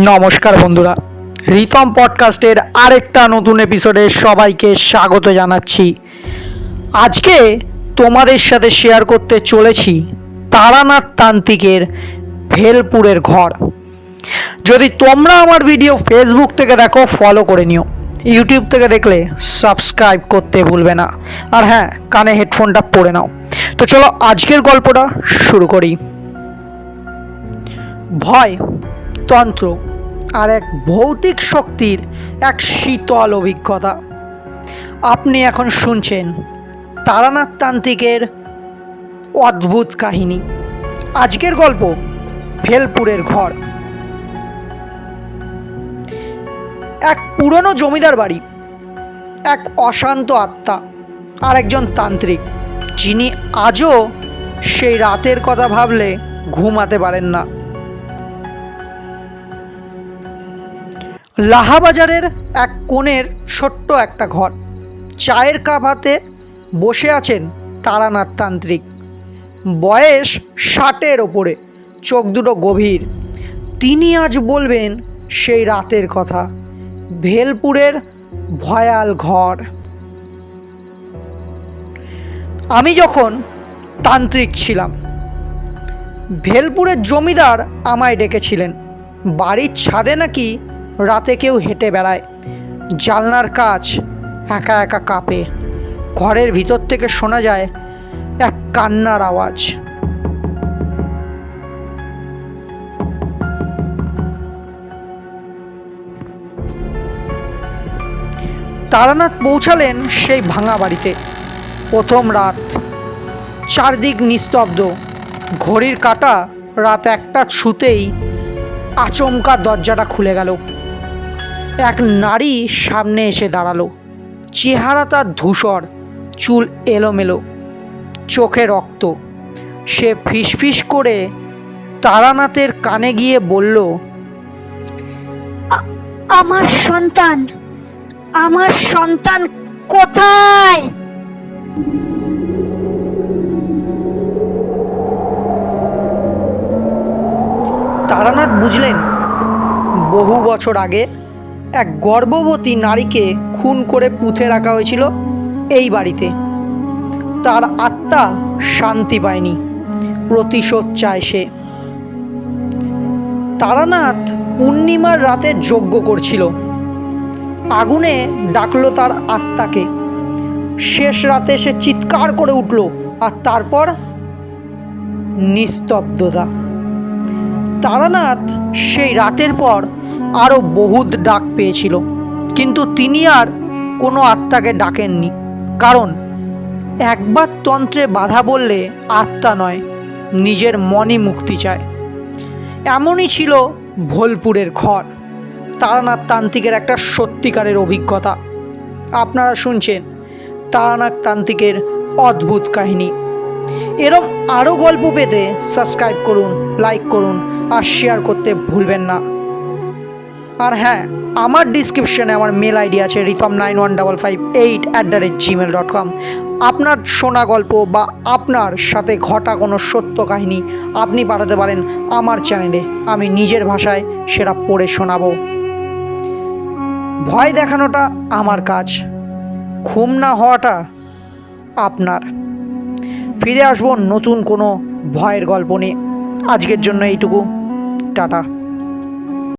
নমস্কার বন্ধুরা, রিতম পডকাস্টের আরেকটা নতুন এপিসোডে সবাইকে স্বাগত জানাচ্ছি। আজকে তোমাদের সাথে শেয়ার করতে চলেছি তারানাথ তান্ত্রিকের ভেলপুরের ঘর। যদি তোমরা আমার ভিডিও ফেসবুক থেকে দেখো ফলো করে নিও, ইউটিউব থেকে দেখলে সাবস্ক্রাইব করতে ভুলবে না, আর হ্যাঁ, কানে হেডফোনটা পরে নাও। তো চলো আজকের গল্পটা শুরু করি। ভয়, তন্ত্র আর এক ভৌতিক শক্তির এক শীতল অভিজ্ঞতা। আপনি এখন শুনছেন তারানাথ তান্ত্রিকের অদ্ভুত কাহিনী। আজকের গল্প ভেলপুরের ঘর। এক পুরনো জমিদার বাড়ি, এক অশান্ত আত্মা আর একজন তান্ত্রিক যিনি আজও সেই রাতের কথা ভাবলে ঘুমাতে পারেন না। লাহাবাজারের এক কোণের ছোট্ট একটা ঘর, চায়ের কাপ হাতে বসে আছেন তারানাথ তান্ত্রিক। বয়স 60-এর ওপরে, চোখ দুটো গভীর। তিনি আজ বলবেন সেই রাতের কথা, ভেলপুরের ভয়াল ঘর। আমি যখন তান্ত্রিক ছিলাম, ভেলপুরের জমিদার আমায় ডেকেছিলেন। বাড়ির ছাদে নাকি রাতে কেউ হেঁটে বেড়ায়, জানলার কাছ একা একা কাঁপে, ঘরের ভিতর থেকে শোনা যায় এক কান্নার আওয়াজ। তারানাথ পৌঁছালেন সেই ভাঙা বাড়িতে। প্রথম রাত, চারদিক নিস্তব্ধ। ঘড়ির কাঁটা রাত 1টা ছুতেই আচমকা দরজাটা খুলে গেল। এক নারী সামনে এসে দাঁড়ালো। চেহারা তার ধূসর, চুল এলোমেলো, চোখে রক্ত। সে ফিসফিস করে তারানাথের কানে গিয়ে বলল, আমার সন্তান কোথায়? তারানাথ বুঝলেন বহু বছর আগে এক গর্ভবতী নারীকে খুন করে পুঁতে রাখা হয়েছিল এই বাড়িতে। তার আত্মা শান্তি পায়নি, প্রতিশোধ চায় সে। তারানাথ পূর্ণিমার রাতে যজ্ঞ করছিল। আগুনে ডাকলো তার আত্মাকে। শেষ রাতে সে চিৎকার করে উঠল, আর তারপর নিস্তব্ধতা। তারানাথ সেই রাতের পর আরও বহুত ডাক পেয়েছিল, কিন্তু তিনি আর কোনো আত্মাকে ডাকেননি। কারণ একবার তন্ত্রে বাধা বললে আত্মা নয়, নিজের মনই মুক্তি চায়। এমনই ছিল ভেলপুরের ঘর, তারানাথ তান্ত্রিকের একটা সত্যিকারের অভিজ্ঞতা। আপনারা শুনছেন তারানাথ তান্ত্রিকের অদ্ভুত কাহিনী। এরম আরও গল্প পেতে সাবস্ক্রাইব করুন, লাইক করুন আর শেয়ার করতে ভুলবেন না। আর হ্যাঁ, আমার ডিসক্রিপশনে আমার মেল আইডি আছে ritom91558@gmail.com। আপনার শোনা গল্প বা আপনার সাথে ঘটা কোনো সত্য কাহিনী আপনি পাঠাতে পারেন আমার চ্যানেলে। আমি নিজের ভাষায় সেটা পড়ে শোনাবো। ভয় দেখানোটা আমার কাজ, ঘুম না হওয়াটা আপনার। ফিরে আসবো নতুন কোনো ভয়ের গল্প নিয়ে। আজকের জন্য এইটুকু, টাটা।